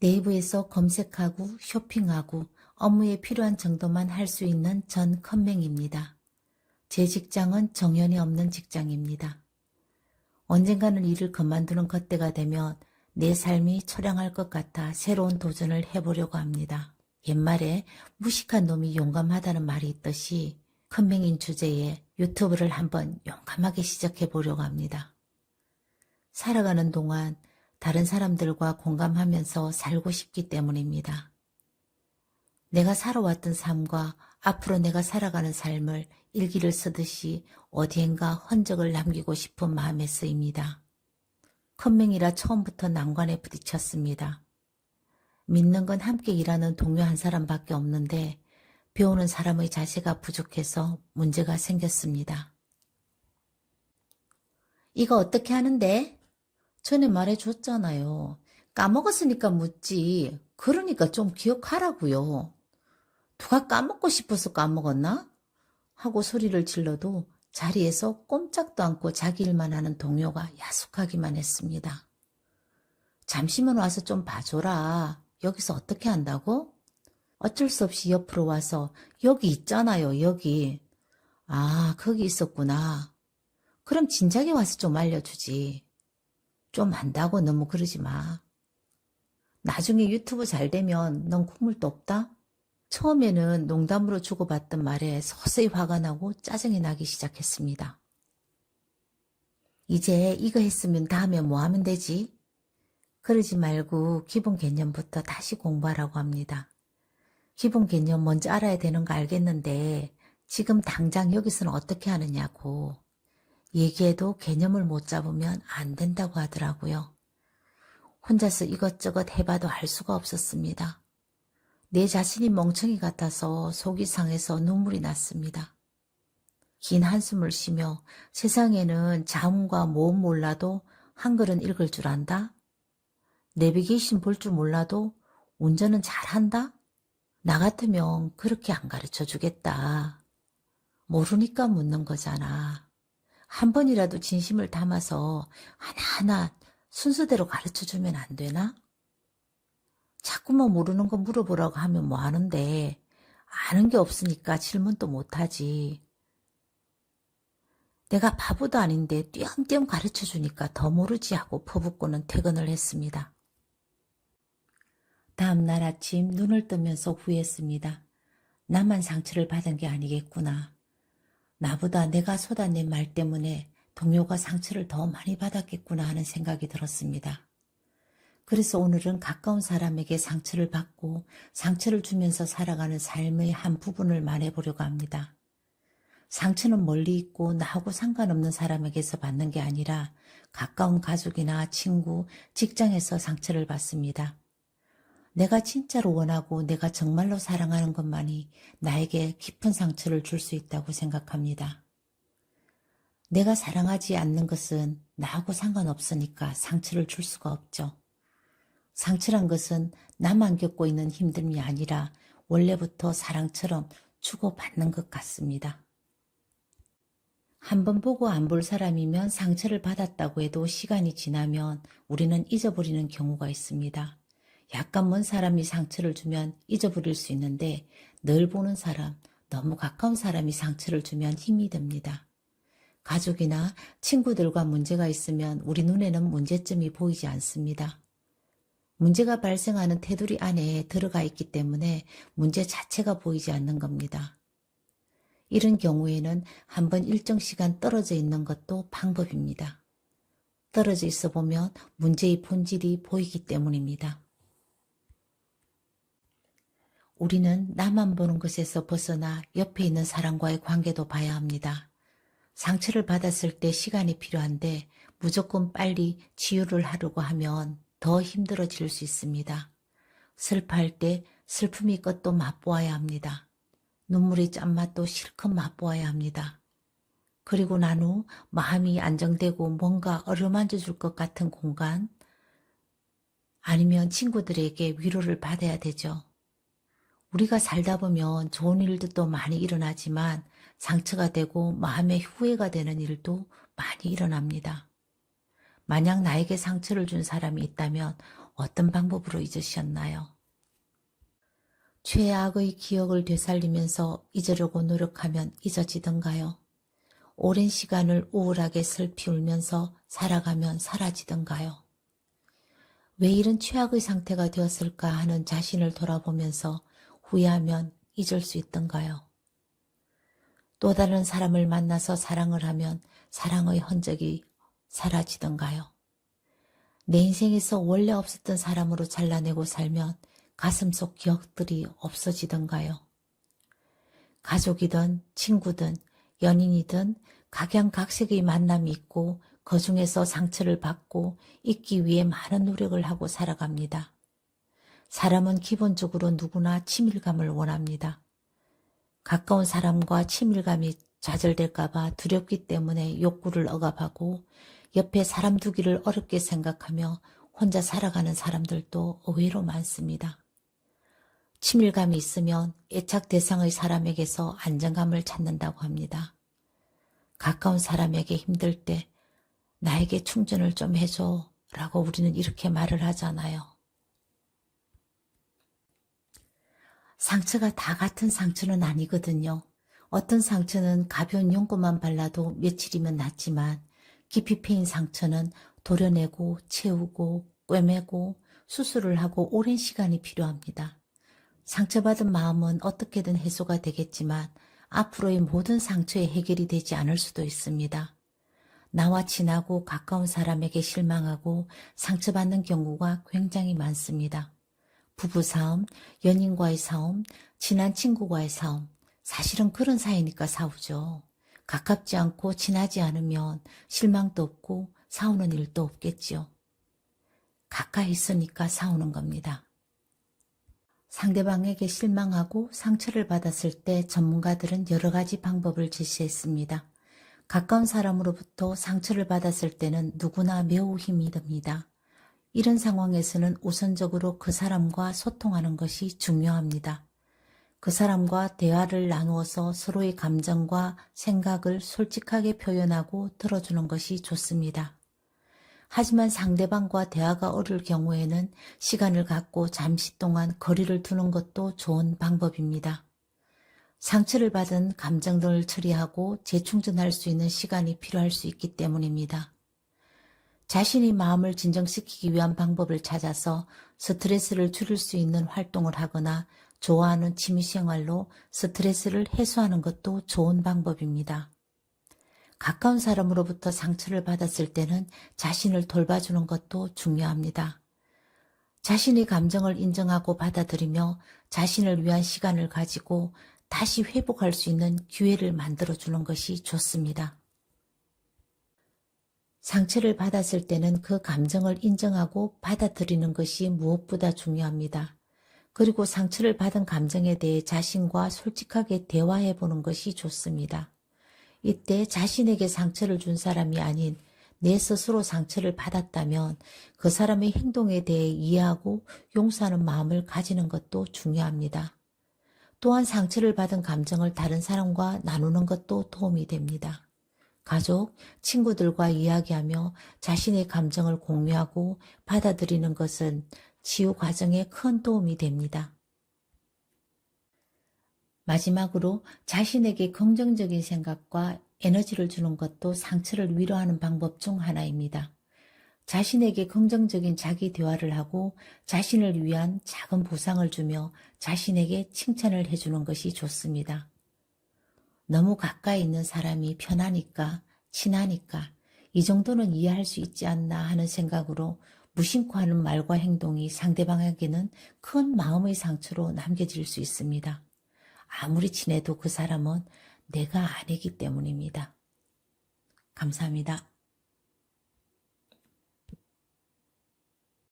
네이버에서 검색하고 쇼핑하고 업무에 필요한 정도만 할 수 있는 전 컴맹입니다. 제 직장은 정연이 없는 직장입니다. 언젠가는 일을 그만두는 그때가 되면 내 삶이 초량할 것 같아 새로운 도전을 해보려고 합니다. 옛말에 무식한 놈이 용감하다는 말이 있듯이 컴맹인 주제에 유튜브를 한번 용감하게 시작해 보려고 합니다. 살아가는 동안 다른 사람들과 공감하면서 살고 싶기 때문입니다. 내가 살아왔던 삶과 앞으로 내가 살아가는 삶을 일기를 쓰듯이 어디엔가 흔적을 남기고 싶은 마음에 쓰입니다. 컴맹이라 처음부터 난관에 부딪혔습니다. 믿는 건 함께 일하는 동료 한 사람밖에 없는데 배우는 사람의 자세가 부족해서 문제가 생겼습니다. 이거 어떻게 하는데? 전에 말해줬잖아요. 까먹었으니까 묻지. 그러니까 좀 기억하라고요. 누가 까먹고 싶어서 까먹었나? 하고 소리를 질러도 자리에서 꼼짝도 않고 자기 일만 하는 동료가 야속하기만 했습니다. 잠시만 와서 좀 봐줘라. 여기서 어떻게 한다고? 어쩔 수 없이 옆으로 와서 여기 있잖아요, 여기. 아, 거기 있었구나. 그럼 진작에 와서 좀 알려주지. 좀 안다고 너무 그러지 마. 나중에 유튜브 잘 되면 넌 국물도 없다? 처음에는 농담으로 주고받던 말에 서서히 화가 나고 짜증이 나기 시작했습니다. 이제 이거 했으면 다음에 뭐 하면 되지? 그러지 말고 기본 개념부터 다시 공부하라고 합니다. 기본 개념 먼저 알아야 되는 거 알겠는데 지금 당장 여기서는 어떻게 하느냐고. 얘기해도 개념을 못 잡으면 안 된다고 하더라고요. 혼자서 이것저것 해봐도 알 수가 없었습니다. 내 자신이 멍청이 같아서 속이 상해서 눈물이 났습니다. 긴 한숨을 쉬며 세상에는 자음과 모음 몰라도 한글은 읽을 줄 안다? 내비게이션 볼 줄 몰라도 운전은 잘한다? 나 같으면 그렇게 안 가르쳐 주겠다. 모르니까 묻는 거잖아. 한 번이라도 진심을 담아서 하나하나 순서대로 가르쳐주면 안 되나? 자꾸만 모르는 거 물어보라고 하면 뭐 하는데 아는 게 없으니까 질문도 못하지. 내가 바보도 아닌데 띄엄띄엄 가르쳐주니까 더 모르지 하고 퍼붓고는 퇴근을 했습니다. 다음 날 아침 눈을 뜨면서 후회했습니다. 나만 상처를 받은 게 아니겠구나. 나보다 내가 쏟아낸 말 때문에 동료가 상처를 더 많이 받았겠구나 하는 생각이 들었습니다. 그래서 오늘은 가까운 사람에게 상처를 받고 상처를 주면서 살아가는 삶의 한 부분을 말해보려고 합니다. 상처는 멀리 있고 나하고 상관없는 사람에게서 받는 게 아니라 가까운 가족이나 친구, 직장에서 상처를 받습니다. 내가 진짜로 원하고 내가 정말로 사랑하는 것만이 나에게 깊은 상처를 줄 수 있다고 생각합니다. 내가 사랑하지 않는 것은 나하고 상관없으니까 상처를 줄 수가 없죠. 상처란 것은 나만 겪고 있는 힘듦이 아니라 원래부터 사랑처럼 주고받는 것 같습니다. 한 번 보고 안 볼 사람이면 상처를 받았다고 해도 시간이 지나면 우리는 잊어버리는 경우가 있습니다. 약간 먼 사람이 상처를 주면 잊어버릴 수 있는데 늘 보는 사람, 너무 가까운 사람이 상처를 주면 힘이 듭니다. 가족이나 친구들과 문제가 있으면 우리 눈에는 문제점이 보이지 않습니다. 문제가 발생하는 테두리 안에 들어가 있기 때문에 문제 자체가 보이지 않는 겁니다. 이런 경우에는 한번 일정 시간 떨어져 있는 것도 방법입니다. 떨어져 있어 보면 문제의 본질이 보이기 때문입니다. 우리는 나만 보는 것에서 벗어나 옆에 있는 사람과의 관계도 봐야 합니다. 상처를 받았을 때 시간이 필요한데 무조건 빨리 치유를 하려고 하면 더 힘들어질 수 있습니다. 슬퍼할 때 슬픔의 것도 맛보아야 합니다. 눈물의 짠맛도 실컷 맛보아야 합니다. 그리고 난 후 마음이 안정되고 뭔가 어루만져 줄 것 같은 공간, 아니면 친구들에게 위로를 받아야 되죠. 우리가 살다 보면 좋은 일들도 많이 일어나지만 상처가 되고 마음에 후회가 되는 일도 많이 일어납니다. 만약 나에게 상처를 준 사람이 있다면 어떤 방법으로 잊으셨나요? 최악의 기억을 되살리면서 잊으려고 노력하면 잊어지던가요? 오랜 시간을 우울하게 슬피 울면서 살아가면 사라지던가요? 왜 이런 최악의 상태가 되었을까 하는 자신을 돌아보면서 후회하면 잊을 수 있던가요? 또 다른 사람을 만나서 사랑을 하면 사랑의 흔적이 사라지던가요? 내 인생에서 원래 없었던 사람으로 잘라내고 살면 가슴속 기억들이 없어지던가요? 가족이든 친구든 연인이든 각양각색의 만남이 있고 그 중에서 상처를 받고 잊기 위해 많은 노력을 하고 살아갑니다. 사람은 기본적으로 누구나 친밀감을 원합니다. 가까운 사람과 친밀감이 좌절될까 봐 두렵기 때문에 욕구를 억압하고 옆에 사람 두기를 어렵게 생각하며 혼자 살아가는 사람들도 의외로 많습니다. 친밀감이 있으면 애착 대상의 사람에게서 안정감을 찾는다고 합니다. 가까운 사람에게 힘들 때 나에게 충전을 좀 해줘 라고 우리는 이렇게 말을 하잖아요. 상처가 다 같은 상처는 아니거든요. 어떤 상처는 가벼운 용고만 발라도 며칠이면 낫지만 깊이 패인 상처는 도려내고 채우고 꿰매고 수술을 하고 오랜 시간이 필요합니다. 상처받은 마음은 어떻게든 해소가 되겠지만 앞으로의 모든 상처의 해결이 되지 않을 수도 있습니다. 나와 친하고 가까운 사람에게 실망하고 상처받는 경우가 굉장히 많습니다. 부부싸움, 연인과의 싸움, 친한 친구와의 싸움, 사실은 그런 사이니까 싸우죠. 가깝지 않고 친하지 않으면 실망도 없고 싸우는 일도 없겠지요. 가까이 있으니까 싸우는 겁니다. 상대방에게 실망하고 상처를 받았을 때 전문가들은 여러 가지 방법을 제시했습니다. 가까운 사람으로부터 상처를 받았을 때는 누구나 매우 힘이 듭니다. 이런 상황에서는 우선적으로 그 사람과 소통하는 것이 중요합니다. 그 사람과 대화를 나누어서 서로의 감정과 생각을 솔직하게 표현하고 들어주는 것이 좋습니다. 하지만 상대방과 대화가 어려울 경우에는 시간을 갖고 잠시 동안 거리를 두는 것도 좋은 방법입니다. 상처를 받은 감정들을 처리하고 재충전할 수 있는 시간이 필요할 수 있기 때문입니다. 자신의 마음을 진정시키기 위한 방법을 찾아서 스트레스를 줄일 수 있는 활동을 하거나 좋아하는 취미생활로 스트레스를 해소하는 것도 좋은 방법입니다. 가까운 사람으로부터 상처를 받았을 때는 자신을 돌봐주는 것도 중요합니다. 자신의 감정을 인정하고 받아들이며 자신을 위한 시간을 가지고 다시 회복할 수 있는 기회를 만들어주는 것이 좋습니다. 상처를 받았을 때는 그 감정을 인정하고 받아들이는 것이 무엇보다 중요합니다. 그리고 상처를 받은 감정에 대해 자신과 솔직하게 대화해 보는 것이 좋습니다. 이때 자신에게 상처를 준 사람이 아닌 내 스스로 상처를 받았다면 그 사람의 행동에 대해 이해하고 용서하는 마음을 가지는 것도 중요합니다. 또한 상처를 받은 감정을 다른 사람과 나누는 것도 도움이 됩니다. 가족, 친구들과 이야기하며 자신의 감정을 공유하고 받아들이는 것은 치유 과정에 큰 도움이 됩니다. 마지막으로 자신에게 긍정적인 생각과 에너지를 주는 것도 상처를 위로하는 방법 중 하나입니다. 자신에게 긍정적인 자기 대화를 하고 자신을 위한 작은 보상을 주며 자신에게 칭찬을 해주는 것이 좋습니다. 너무 가까이 있는 사람이 편하니까, 친하니까 이 정도는 이해할 수 있지 않나 하는 생각으로 무심코 하는 말과 행동이 상대방에게는 큰 마음의 상처로 남겨질 수 있습니다. 아무리 친해도 그 사람은 내가 아니기 때문입니다. 감사합니다.